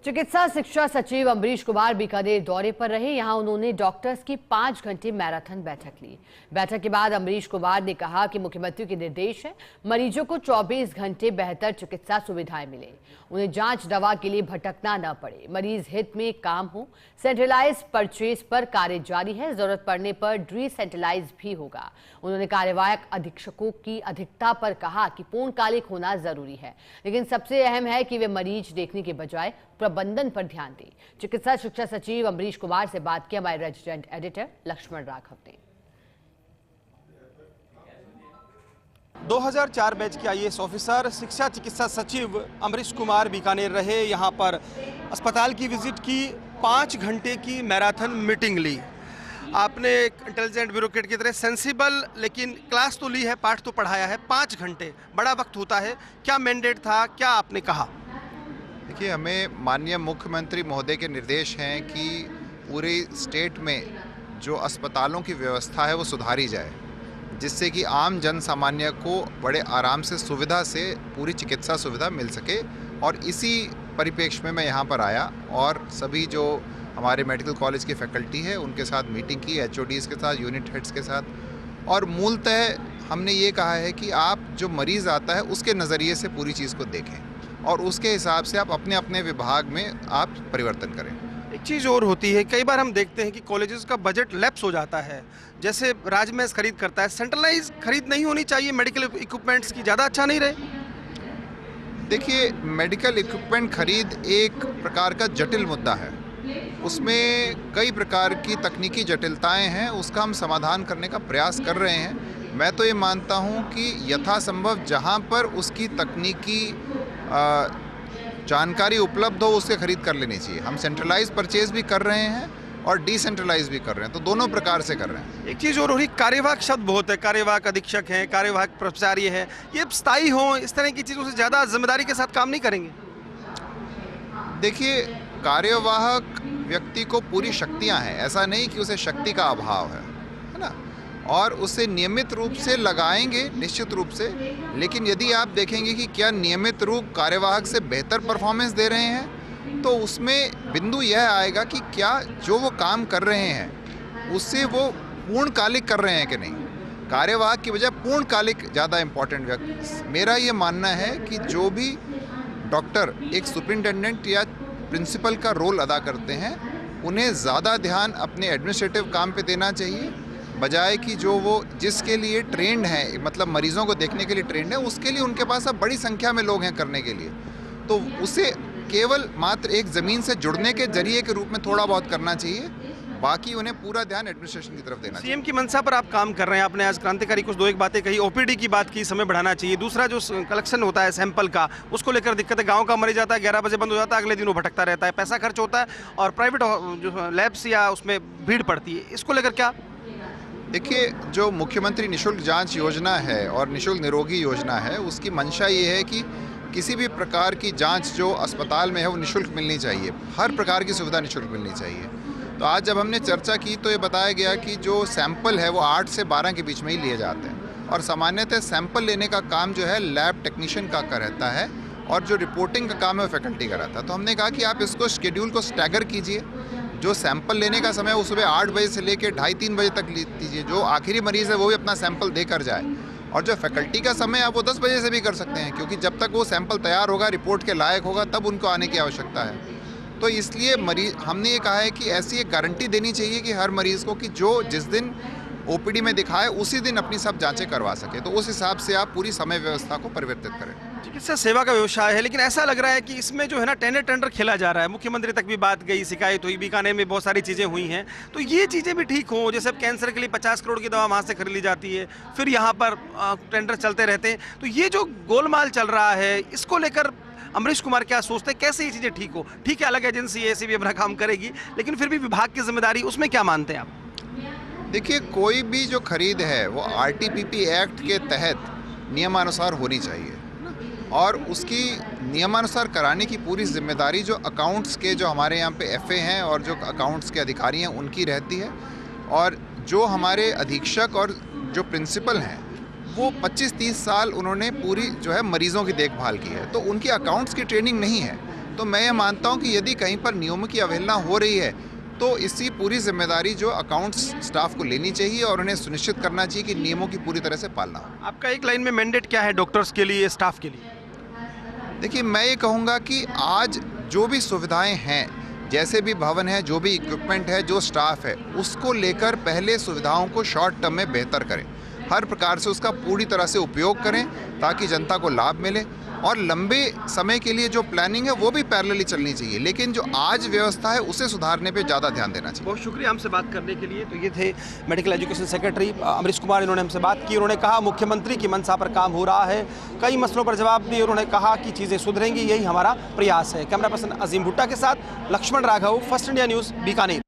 चिकित्सा शिक्षा सचिव अमरीश कुमार बीकानेर दौरे पर रहे। यहां उन्होंने डॉक्टर्स की 5 घंटे मैराथन बैठक ली। बैठक के बाद अमरीश कुमार ने कहा कि मुख्यमंत्री के निर्देश है मरीजों को 24 घंटे बेहतर चिकित्सा सुविधाएं मिले, उन्हें जांच दवा के लिए भटकना न पड़े, मरीज हित में काम हो। सेंट्रलाइज परचेज पर कार्य जारी है, जरूरत पड़ने पर डिसेंट्रलाइज भी होगा। उन्होंने कार्यवाहक अधीक्षकों की अधिकता पर कहा कि पूर्णकालिक होना जरूरी है, लेकिन सबसे अहम है कि वे मरीज देखने के बजाय प्रबंधन पर ध्यान दें। चिकित्सा शिक्षा सचिव अमरीश कुमार से बात की हमारे रेजिडेंट एडिटर लक्ष्मण राघव ने। 2004 बैच के आईएएस ऑफिसर शिक्षा चिकित्सा सचिव अमरीश कुमार बीकानेर रहे। यहाँ पर अस्पताल की विजिट की, 5 घंटे की मैराथन मीटिंग ली। आपने एक इंटेलिजेंट ब्यूरोक्रेट की तरह सेंसिबल लेकिन क्लास तो ली है, पाठ तो पढ़ाया है। 5 घंटे बड़ा वक्त होता है, क्या मैंडेट था, क्या आपने कहा? देखिए, हमें माननीय मुख्यमंत्री महोदय के निर्देश हैं कि पूरे स्टेट में जो अस्पतालों की व्यवस्था है वो सुधारी जाए, जिससे कि आम जन सामान्य को बड़े आराम से सुविधा से पूरी चिकित्सा सुविधा मिल सके। और इसी परिप्रेक्ष्य में मैं यहाँ पर आया और सभी जो हमारे मेडिकल कॉलेज की फैकल्टी है उनके साथ मीटिंग की, एचओडीज़ के साथ, यूनिट हेड्स के साथ। और मूलतः हमने ये कहा है कि आप जो मरीज़ आता है उसके नज़रिए से पूरी चीज़ को देखें और उसके हिसाब से आप अपने अपने विभाग में आप परिवर्तन करें। एक चीज़ और होती है, कई बार हम देखते हैं कि कॉलेजेस का बजट लैप्स हो जाता है। जैसे राजमहल खरीद करता है, सेंट्रलाइज खरीद नहीं होनी चाहिए मेडिकल इक्विपमेंट्स की, ज़्यादा अच्छा नहीं रहे? देखिए, मेडिकल इक्विपमेंट खरीद एक प्रकार का जटिल मुद्दा है, उसमें कई प्रकार की तकनीकी जटिलताएं हैं, उसका हम समाधान करने का प्रयास कर रहे हैं। मैं तो ये मानता हूँ कि यथासंभव जहाँ पर उसकी तकनीकी जानकारी उपलब्ध हो उससे खरीद कर लेनी चाहिए। हम सेंट्रलाइज परचेज भी कर रहे हैं और डिसेंट्रलाइज भी कर रहे हैं, तो दोनों प्रकार से कर रहे हैं। एक चीज़ और हो रही, कार्यवाहक शब्द बहुत है, कार्यवाहक अधीक्षक हैं, कार्यवाहक प्राचार्य है, ये स्थायी हो, इस तरह की चीज़ों से ज़्यादा जिम्मेदारी के साथ काम नहीं करेंगे? देखिए, कार्यवाहक व्यक्ति को पूरी शक्तियां हैं, ऐसा नहीं कि उसे शक्ति का अभाव है ना, और उसे नियमित रूप से लगाएंगे निश्चित रूप से। लेकिन यदि आप देखेंगे कि क्या नियमित रूप कार्यवाहक से बेहतर परफॉर्मेंस दे रहे हैं, तो उसमें बिंदु यह आएगा कि क्या जो वो काम कर रहे हैं उससे वो पूर्णकालिक कर रहे हैं कि नहीं। कार्यवाहक की बजाय पूर्णकालिक ज़्यादा इम्पोर्टेंट व्यक्ति। मेरा ये मानना है कि जो भी डॉक्टर एक सुपरिटेंडेंट या प्रिंसिपल का रोल अदा करते हैं, उन्हें ज़्यादा ध्यान अपने एडमिनिस्ट्रेटिव काम पे देना चाहिए, बजाय कि जो वो जिसके लिए ट्रेंड है, मतलब मरीजों को देखने के लिए ट्रेंड है, उसके लिए उनके पास अब बड़ी संख्या में लोग हैं करने के लिए, तो उसे केवल मात्र एक ज़मीन से जुड़ने के जरिए के रूप में थोड़ा बहुत करना चाहिए, बाकी उन्हें पूरा ध्यान एडमिनिस्ट्रेशन की तरफ देना चाहिए। सीएम की मंशा पर आप काम कर रहे हैं, आपने आज क्रांतिकारी कुछ 2-1 बातें कही, ओपीडी की बात की, समय बढ़ाना चाहिए। दूसरा जो कलेक्शन होता है सैंपल का, उसको लेकर दिक्कत है। गाँव का मरीज आता है, 11 बजे बंद हो जाता है, अगले दिन वो भटकता रहता है, पैसा खर्च होता है और प्राइवेट जो लैब्स या उसमें भीड़ पड़ती है, इसको लेकर क्या? देखिए, जो मुख्यमंत्री निःशुल्क जांच योजना है और निःशुल्क निरोगी योजना है, उसकी मंशा ये है कि किसी भी प्रकार की जांच जो अस्पताल में है वो निःशुल्क मिलनी चाहिए, हर प्रकार की सुविधा निःशुल्क मिलनी चाहिए। तो आज जब हमने चर्चा की तो ये बताया गया कि जो सैंपल है वो 8 से 12 के बीच में ही लिए जाते हैं, और सामान्यतः सैंपल लेने का काम जो है लैब टेक्नीशियन का रहता है और जो रिपोर्टिंग का काम है वो फैकल्टी का रहता है। तो हमने कहा कि आप इसको शेड्यूल को स्टैगर कीजिए, जो सैंपल लेने का समय वो सुबह 8 बजे से लेकर 2:30-3 बजे तक लीजिए, जो आखिरी मरीज़ है वो भी अपना सैंपल देकर जाए, और जो फैकल्टी का समय आप वो 10 बजे से भी कर सकते हैं, क्योंकि जब तक वो सैंपल तैयार होगा, रिपोर्ट के लायक होगा, तब उनको आने की आवश्यकता है। तो इसलिए मरीज हमने ये कहा है कि ऐसी एक गारंटी देनी चाहिए कि हर मरीज़ को कि जो जिस दिन ओपीडी में दिखाए उसी दिन अपनी सब जांचें करवा सके, तो उस हिसाब से आप पूरी समय व्यवस्था को परिवर्तित करें। चिकित्सा सेवा का व्यवसाय है, लेकिन ऐसा लग रहा है कि इसमें जो है ना टेंडर खेला जा रहा है। मुख्यमंत्री तक भी बात गई, शिकायत हुई, बीकानेर में बहुत सारी चीज़ें हुई हैं, तो ये चीज़ें भी ठीक हों। जैसे अब कैंसर के लिए 50 करोड़ की दवा वहाँ से खरीद ली जाती है, फिर यहाँ पर टेंडर चलते रहते हैं, तो ये जो गोलमाल चल रहा है, इसको लेकर अमरीश कुमार क्या सोचते हैं, कैसे ये चीज़ें ठीक हो? ठीक है, अलग एजेंसी है, ऐसी भी अपना काम करेगी, लेकिन फिर भी विभाग की जिम्मेदारी, उसमें क्या मानते हैं आप? देखिए, कोई भी जो खरीद है वो आरटीपीपी एक्ट के तहत नियमानुसार होनी चाहिए, और उसकी नियमानुसार कराने की पूरी जिम्मेदारी जो अकाउंट्स के जो हमारे यहाँ पे एफए हैं और जो अकाउंट्स के अधिकारी हैं उनकी रहती है। और जो हमारे अधीक्षक और जो प्रिंसिपल हैं वो 25-30 साल उन्होंने पूरी जो है मरीज़ों की देखभाल की है, तो उनकी अकाउंट्स की ट्रेनिंग नहीं है। तो मैं ये मानता हूँ कि यदि कहीं पर नियमों की अवहेलना हो रही है तो इसकी पूरी जिम्मेदारी जो अकाउंट्स स्टाफ को लेनी चाहिए और उन्हें सुनिश्चित करना चाहिए कि नियमों की पूरी तरह से पालना हो। आपका एक लाइन में मैंडेट क्या है डॉक्टर्स के लिए, स्टाफ के लिए? देखिए, मैं ये कहूँगा कि आज जो भी सुविधाएं हैं, जैसे भी भवन है, जो भी इक्विपमेंट है, जो स्टाफ है, उसको लेकर पहले सुविधाओं को शॉर्ट टर्म में बेहतर करें। हर प्रकार से उसका पूरी तरह से उपयोग करें ताकि जनता को लाभ मिले, और लंबे समय के लिए जो प्लानिंग है वो भी पैरेलली चलनी चाहिए, लेकिन जो आज व्यवस्था है उसे सुधारने पे ज़्यादा ध्यान देना चाहिए। बहुत शुक्रिया हमसे बात करने के लिए। तो ये थे medical education secretary Amrish Kumar, इन्होंने हमसे बात की। उन्होंने कहा मुख्यमंत्री की मंशा पर काम हो रहा है, कई मसलों पर जवाब दिए। उन्होंने कहा कि चीज़ें सुधरेंगी, यही हमारा प्रयास है। कैमरा पर्सन अजीम भुट्टा के साथ Lakshman Raghav, first India news, Bikaner.